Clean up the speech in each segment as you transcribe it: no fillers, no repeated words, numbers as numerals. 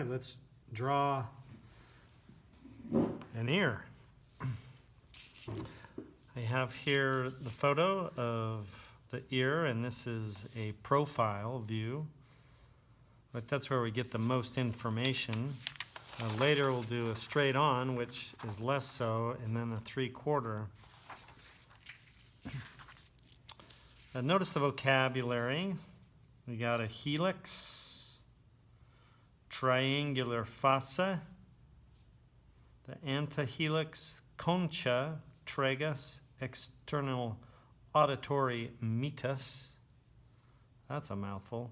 right, let's draw an ear. I have here the photo of the ear, and this is a profile view. But that's where we get the most information. Later we'll do a straight on, which is less so, and then a 3/4. Notice the vocabulary. We got a helix, triangular fossa, the antihelix, concha, tragus, external auditory meatus. That's a mouthful.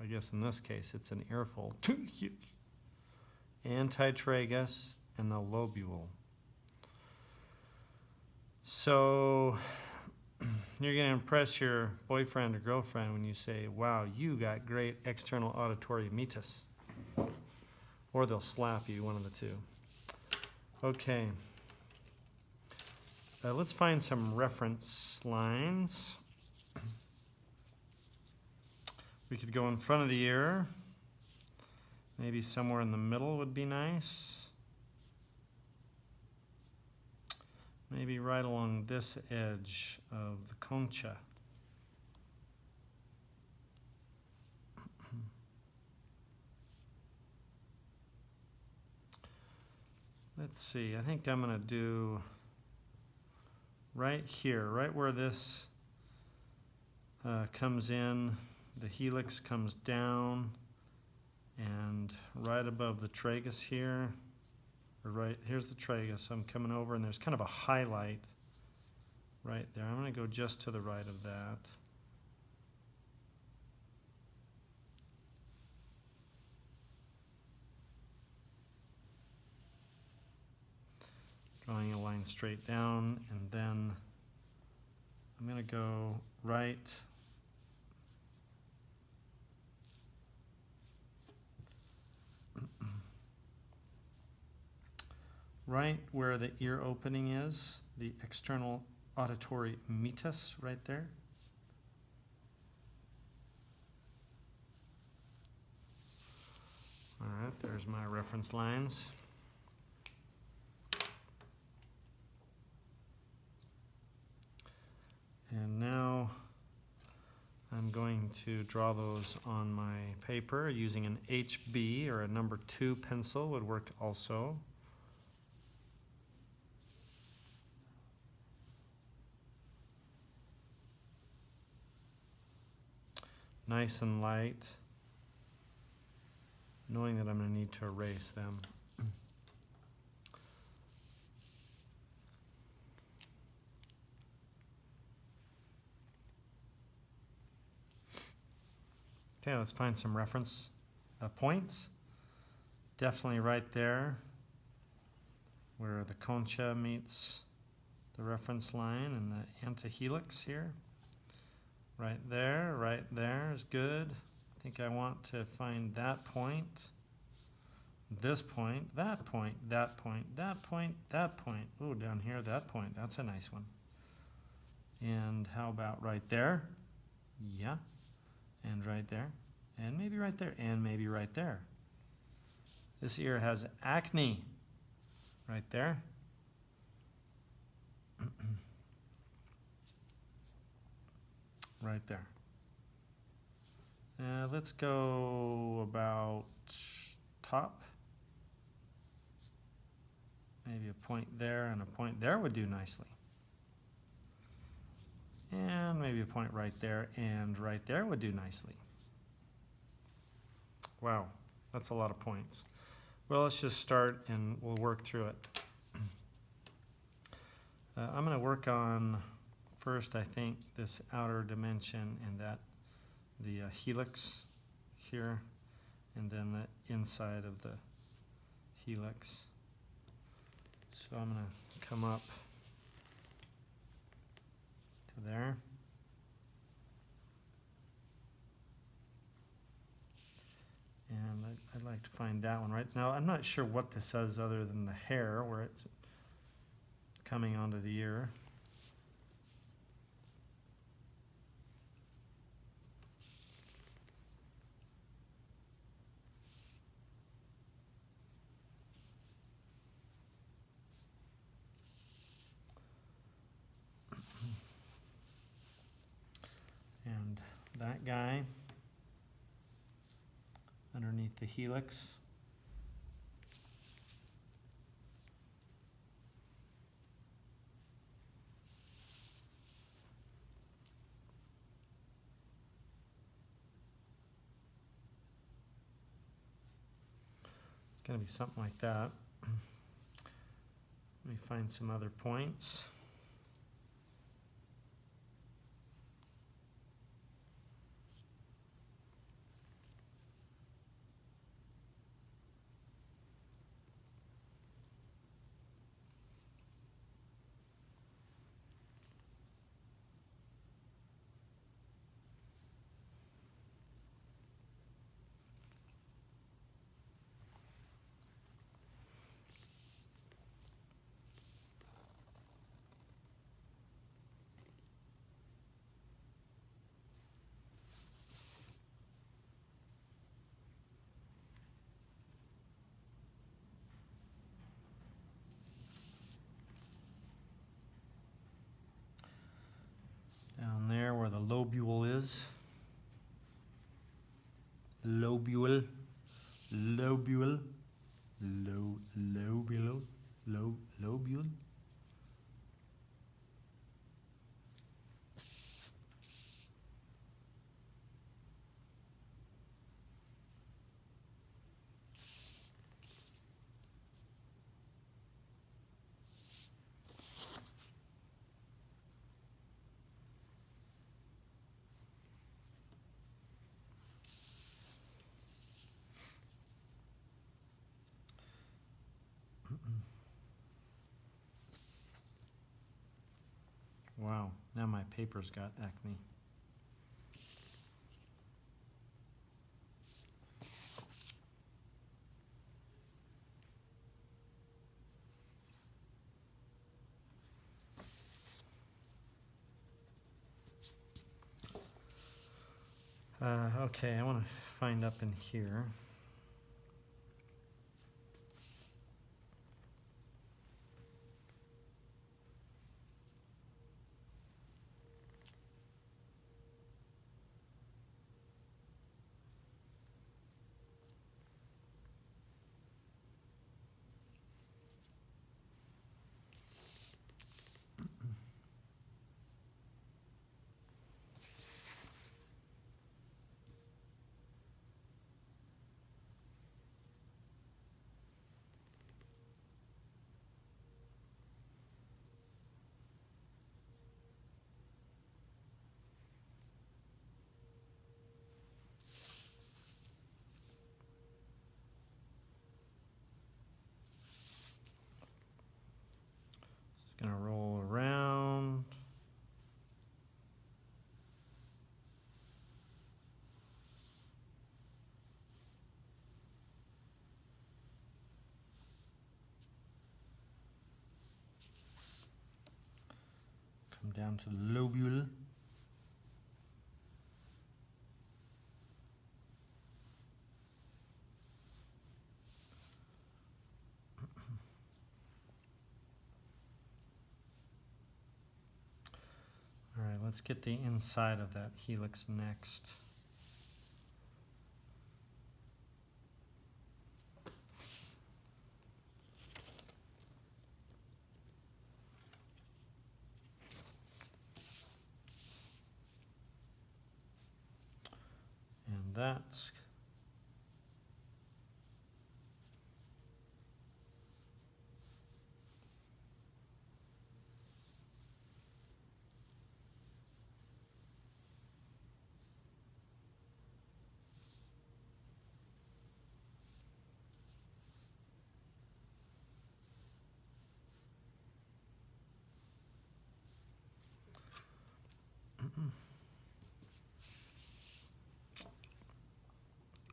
I guess in this case it's an earful. Antitragus, and the lobule. So you're going to impress your boyfriend or girlfriend when you say, wow, you got great external auditory meatus. Or they'll slap you, one of the two. Okay. Let's find some reference lines. We could go in front of the ear. Maybe somewhere in the middle would be nice. Maybe right along this edge of the concha. Let's see, I think I'm going to do right here, right where this comes in, the helix comes down, and right above the tragus here, or right, here's the tragus, I'm coming over and there's kind of a highlight right there. I'm going to go just to the right of that. Drawing a line straight down, and then I'm going to go right where the ear opening is, the external auditory meatus right there. All right, there's my reference lines. And now I'm going to draw those on my paper using an HB, or a number 2 pencil would work also. Nice and light, knowing that I'm going to need to erase them. Okay, let's find some reference points. Definitely right there where the concha meets the reference line and the antihelix here. Right there is good. I think I want to find that point, this point, that point, that point, that point, that point. Ooh, down here, that point. That's a nice one. And how about right there? Yeah. And right there. And maybe right there. And maybe right there. This ear has acne. Right there. Right there. Let's go about top. Maybe a point there and a point there would do nicely. And maybe a point right there and right there would do nicely. Wow, that's a lot of points. Well, let's just start and we'll work through it. I'm going to work on first, I think, this outer dimension and that the helix here, and then the inside of the helix. So I'm going to come up to there. And I'd like to find that one right now. I'm not sure what this says other than the hair where it's coming onto the ear. that guy underneath the helix. It's going to be something like that. Let me find some other points. Down there where the lobule is. Lobule. Lobule. Lobule. Lobule. Wow, now my paper's got acne. Okay, I want to find up in here. It's going to roll around. Come down to the lobule. All right, let's get the inside of that helix next. And that's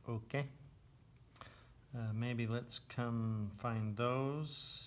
okay. Maybe let's come find those.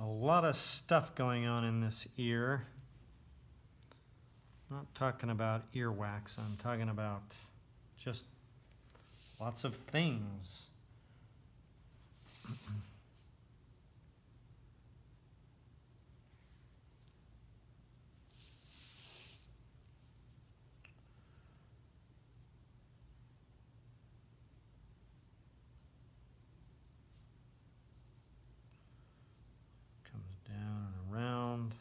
A lot of stuff going on in this ear. I'm not talking about earwax, I'm talking about just lots of things. Comes down and around.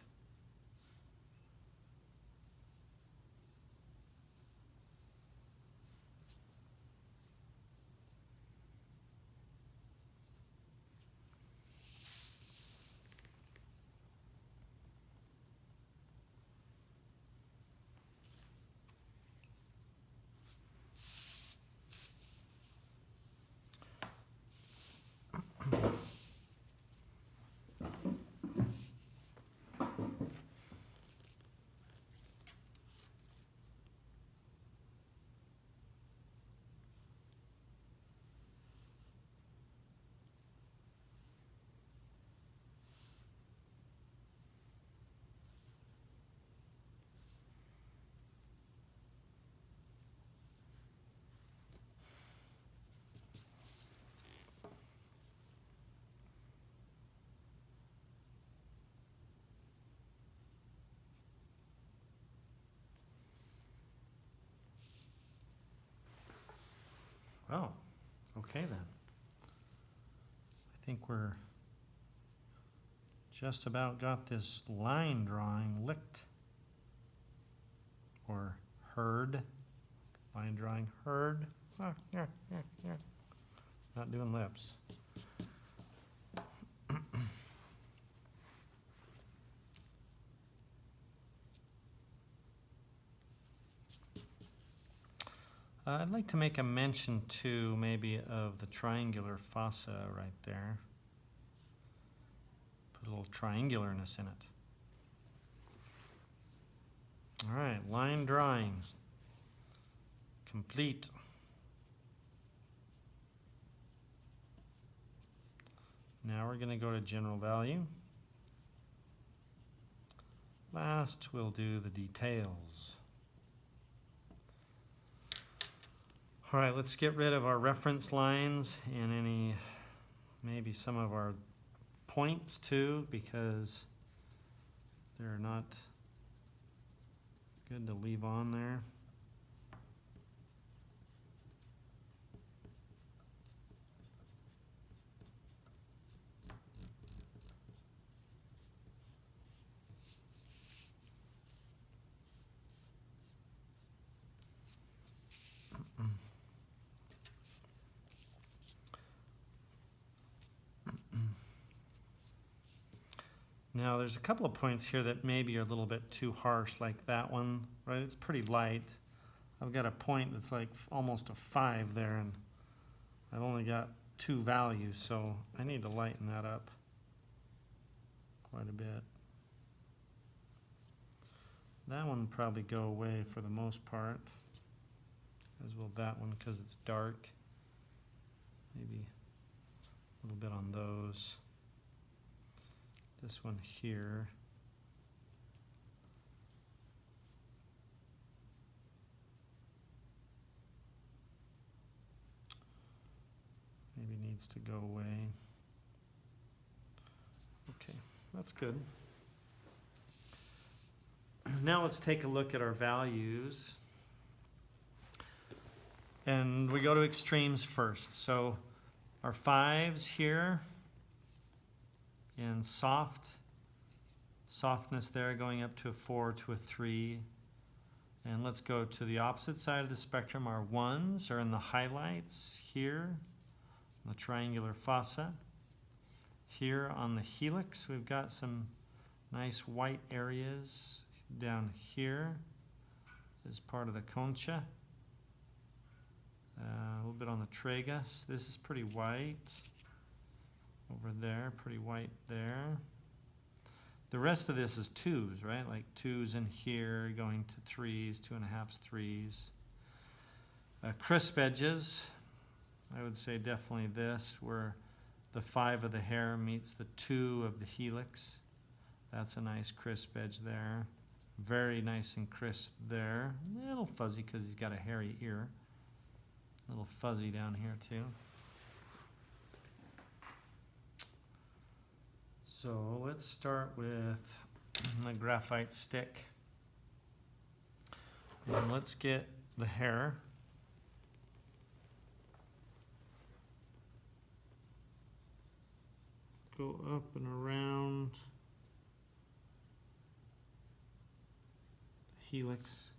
Oh, okay then. I think we're just about got this line drawing licked or heard. Line drawing heard. Ah, yeah. Not doing lips. I'd like to make a mention too, maybe, of the triangular fossa right there. Put a little triangularness in it. All right, line drawing. Complete. Now we're going to go to general value. Last, we'll do the details. All right, let's get rid of our reference lines and any, maybe some of our points too, because they're not good to leave on there. Now there's a couple of points here that maybe are a little bit too harsh, like that one, right? It's pretty light. I've got a point that's like almost a 5 there, and I've only got 2 values, so I need to lighten that up quite a bit. That one probably go away for the most part, as will that one because it's dark. Maybe a little bit on those. This one here. Maybe needs to go away. Okay, that's good. Now let's take a look at our values. And we go to extremes first. So our 5s here, and softness there going up to a 4 to a 3. And let's go to the opposite side of the spectrum. Our 1s are in the highlights here, the triangular fossa. Here on the helix, we've got some nice white areas down here as part of the concha. A little bit on the tragus. This is pretty white. Over there, pretty white there. The rest of this is 2s, right? Like 2s in here, going to 3s, 2.5s, 3s. Crisp edges, I would say definitely this, where the 5 of the hair meets the 2 of the helix. That's a nice crisp edge there. Very nice and crisp there. A little fuzzy because he's got a hairy ear. A little fuzzy down here too. So let's start with the graphite stick. And let's get the hair. Go up and around the helix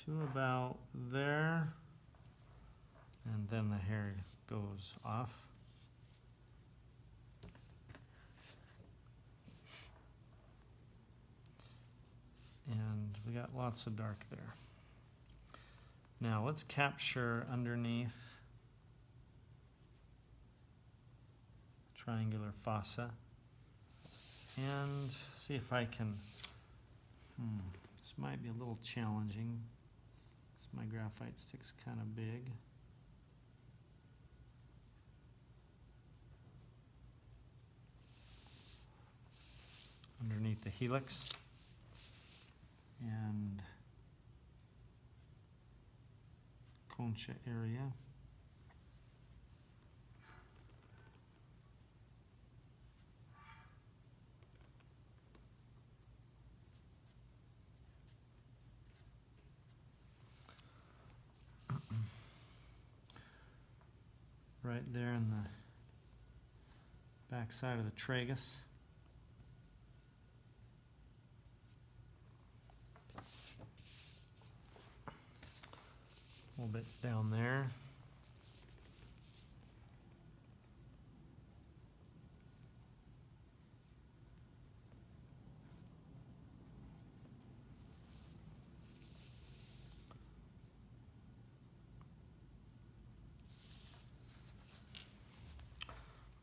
to about there, and then the hair goes off. And we got lots of dark there. Now let's capture underneath triangular fossa and see if I can, this might be a little challenging. This, my graphite stick's kind of big. Underneath the helix and concha area. Right there in the back side of the tragus. A little bit down there.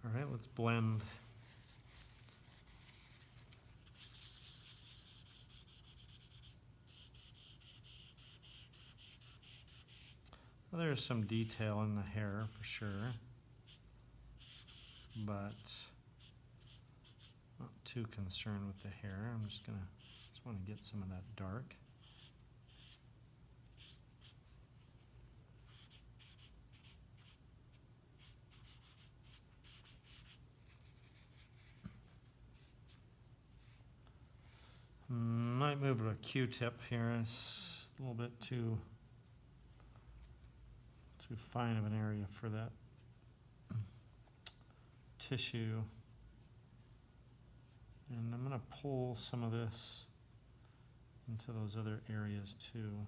All right, let's blend. Well, there's some detail in the hair for sure, but not too concerned with the hair. I'm just want to get some of that dark. Might move to a Q-tip here. It's a little bit too fine of an area for that tissue. And I'm going to pull some of this into those other areas too.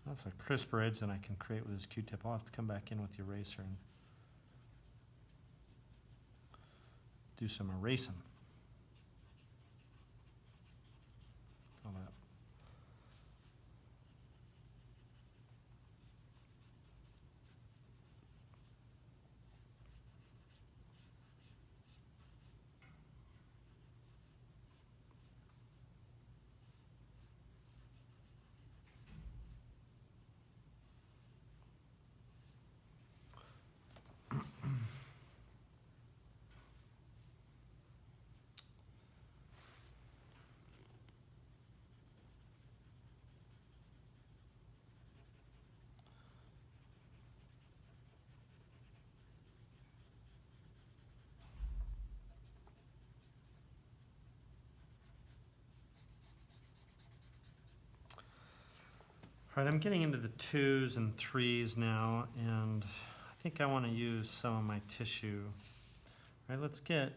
That's a crisper edge than I can create with this Q-tip. I'll have to come back in with the eraser and do some erasing. All that. All right, I'm getting into the 2s and 3s now, and I think I want to use some of my tissue. All right, let's get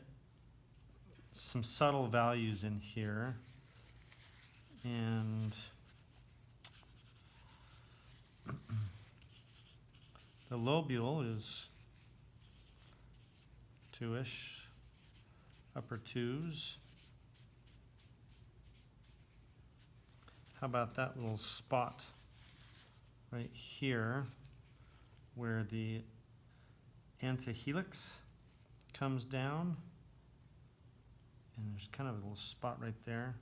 some subtle values in here. And the lobule is 2-ish, upper 2s. how about that little spot right here where the antihelix comes down, and there's kind of a little spot right there.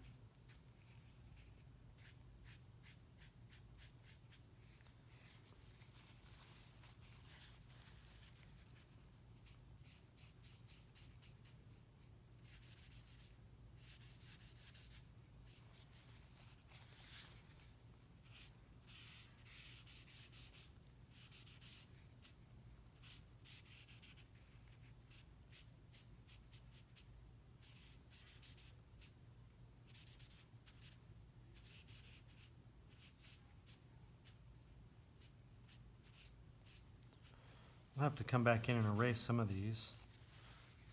We'll have to come back in and erase some of these.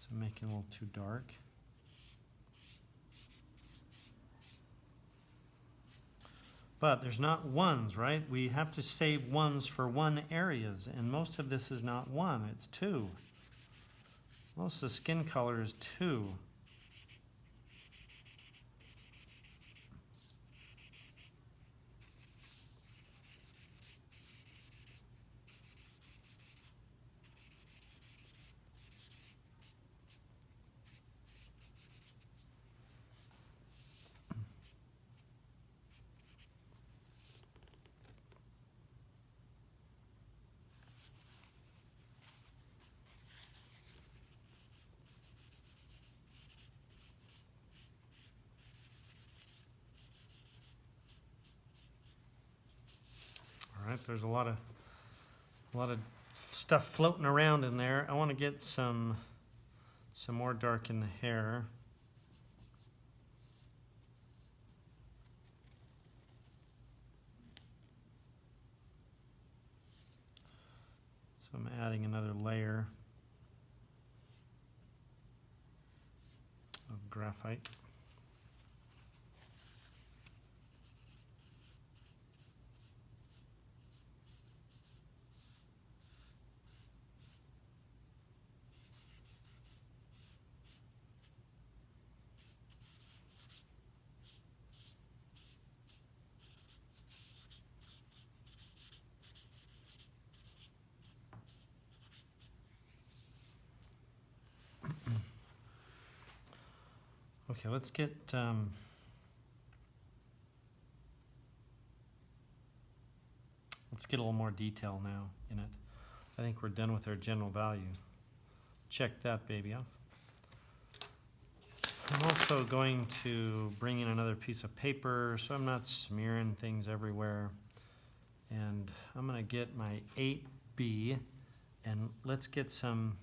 So I'm making it a little too dark. But there's not ones, right? We have to save ones for one areas, and most of this is not one, it's two. Most of the skin color is two. All right, there's a lot of stuff floating around in there. I want to get some more dark in the hair. So I'm adding another layer of graphite. Okay, let's get a little more detail now in it. I think we're done with our general value. Check that baby off. I'm also going to bring in another piece of paper so I'm not smearing things everywhere. And I'm going to get my 8B, and let's get some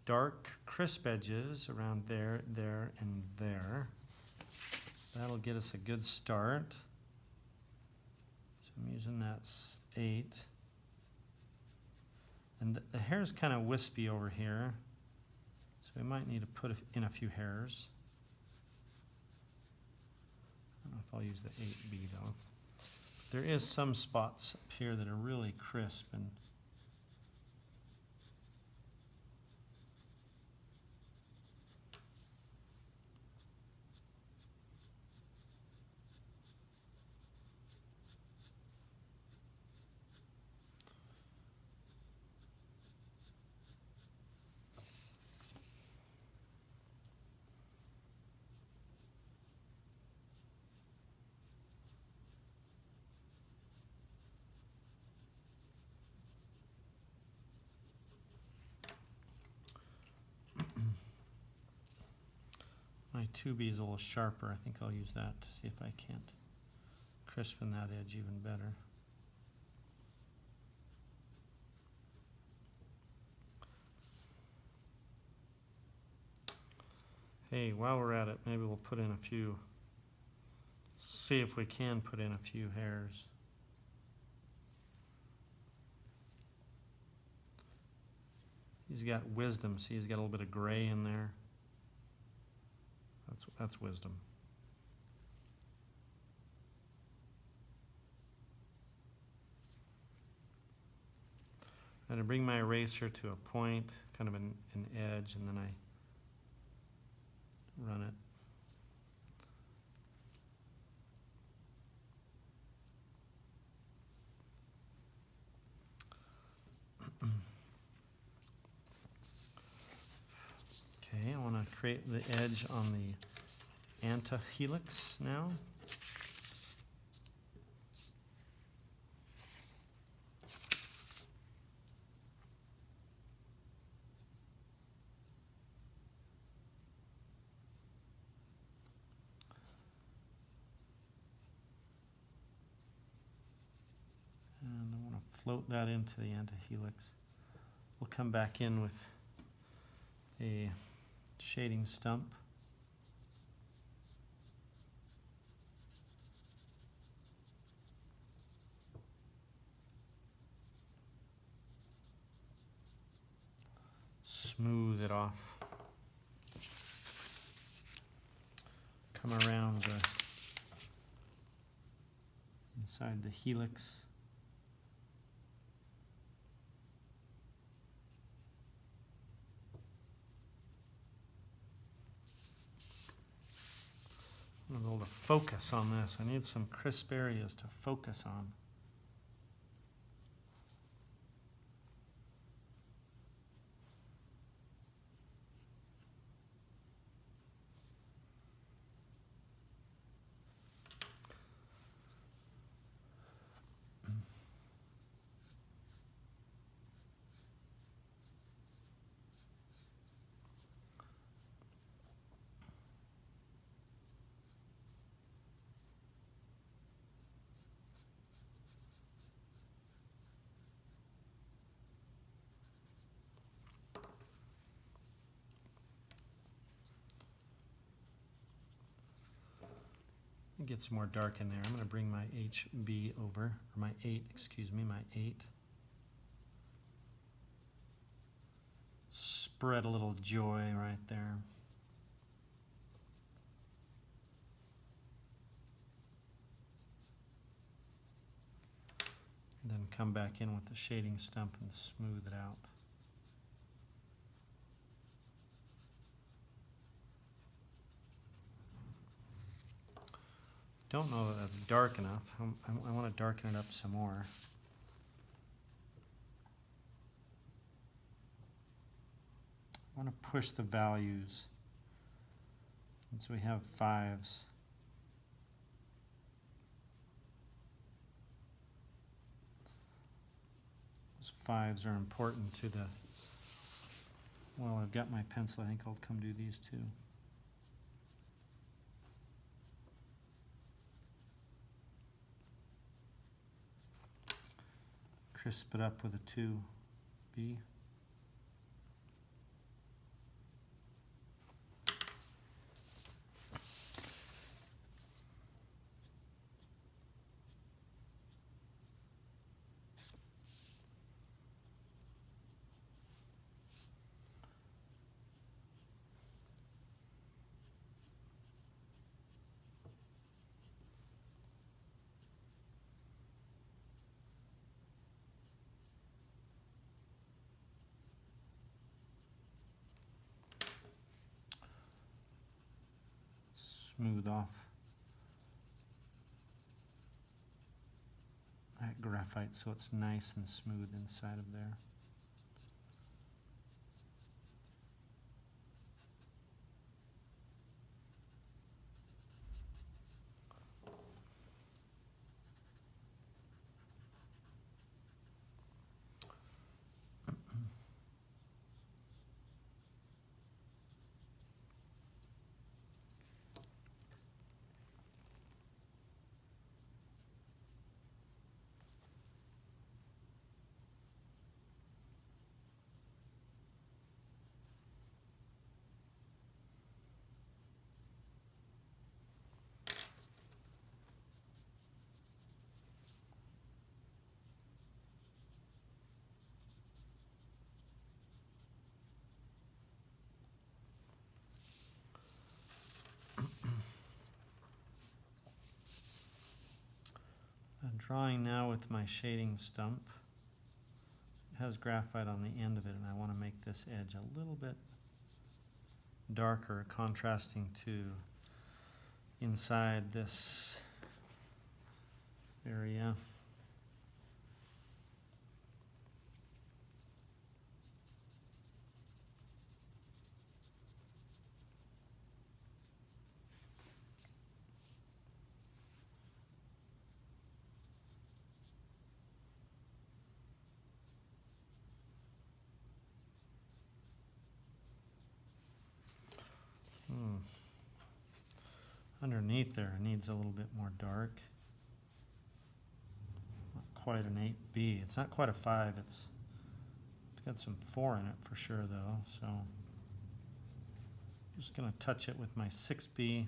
dark crisp edges around there, there, and there. That'll get us a good start. So I'm using that 8. And the hair is kind of wispy over here, so we might need to put in a few hairs. I don't know if I'll use the 8B though. There is some spots up here that are really crisp, and my 2B is a little sharper. I think I'll use that to see if I can't crispen that edge even better. Hey, while we're at it, maybe we'll put in a few, see if we can put in a few hairs. He's got wisdom. See, he's got a little bit of gray in there. That's wisdom. And I bring my eraser to a point, kind of an edge, and then I run it. create the edge on the antihelix now. And I want to float that into the antihelix. We'll come back in with a shading stump. Smooth it off. Come around inside the helix. I'm able to focus on this. I need some crisp areas to focus on. It gets more dark in there. I'm going to bring my HB over, or my 8, excuse me, my 8. Spread a little joy right there. And then come back in with the shading stump and smooth it out. Don't know that that's dark enough. I want to darken it up some more. I want to push the values. And so we have 5s. Those 5s are important to the, well, I've got my pencil. I think I'll come do these too. Crisp it up with a 2B. Smooth off that graphite so it's nice and smooth inside of there. I'm drawing now with my shading stump. It has graphite on the end of it, and I want to make this edge a little bit darker, contrasting to inside this area. underneath there needs a little bit more dark. Not quite an 8B. It's not quite a 5. It's got some 4 in it for sure though. So just going to touch it with my 6B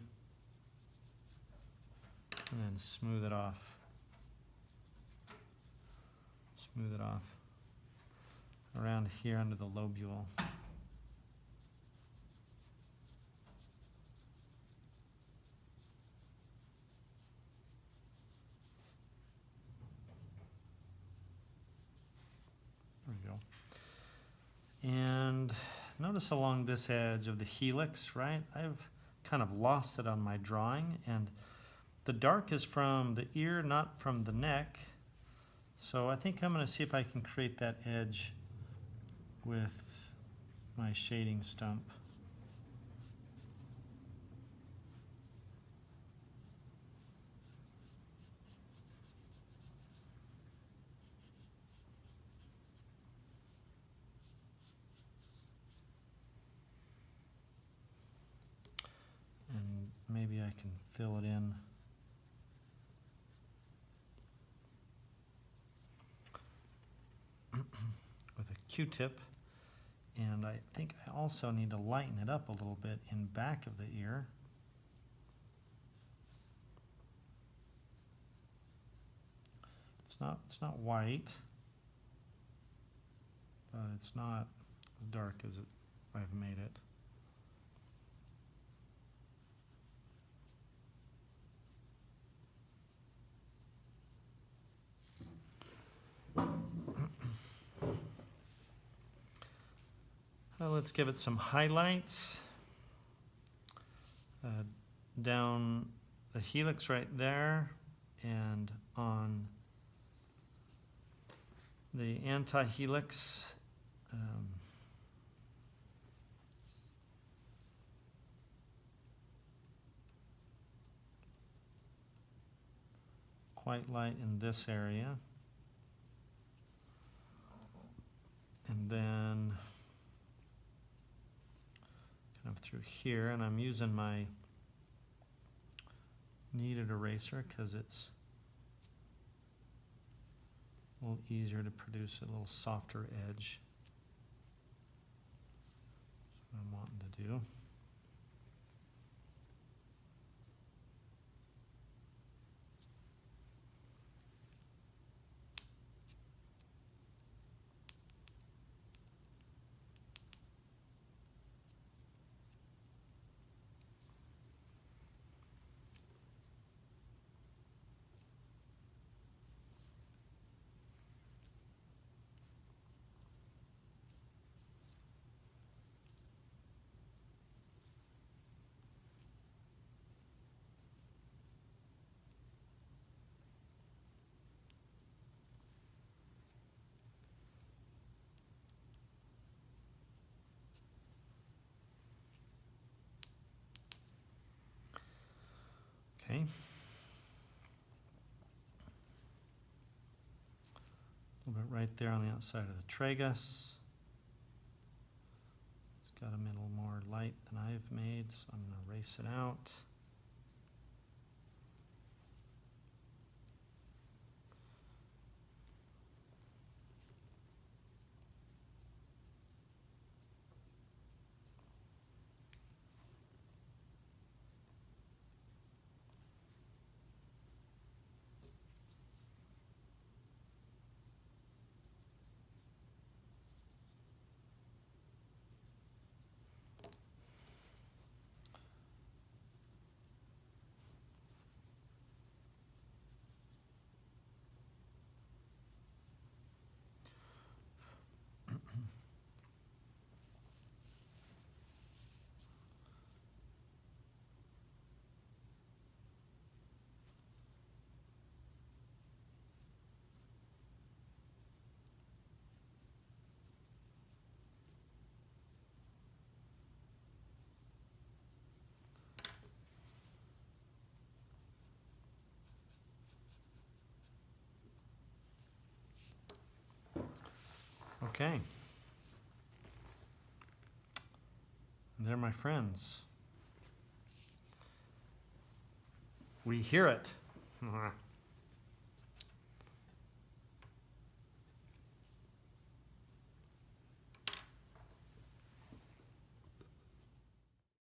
and then smooth it off. Smooth it off around here under the lobule. There we go. And notice along this edge of the helix, right? I've kind of lost it on my drawing, and the dark is from the ear, not from the neck. So I think I'm going to see if I can create that edge with my shading stump. And maybe I can fill it in with a Q-tip. And I think I also need to lighten it up a little bit in back of the ear. It's not white, but it's not as dark as I've made it. Let's give it some highlights. Down the helix right there, and on the anti-helix, quite light in this area. And then kind of through here, and I'm using my kneaded eraser because it's a little easier to produce a little softer edge. That's what I'm wanting to do. Okay. A little bit right there on the outside of the tragus. It's got a little more light than I've made, so I'm going to erase it out. Okay. They're my friends. We hear it.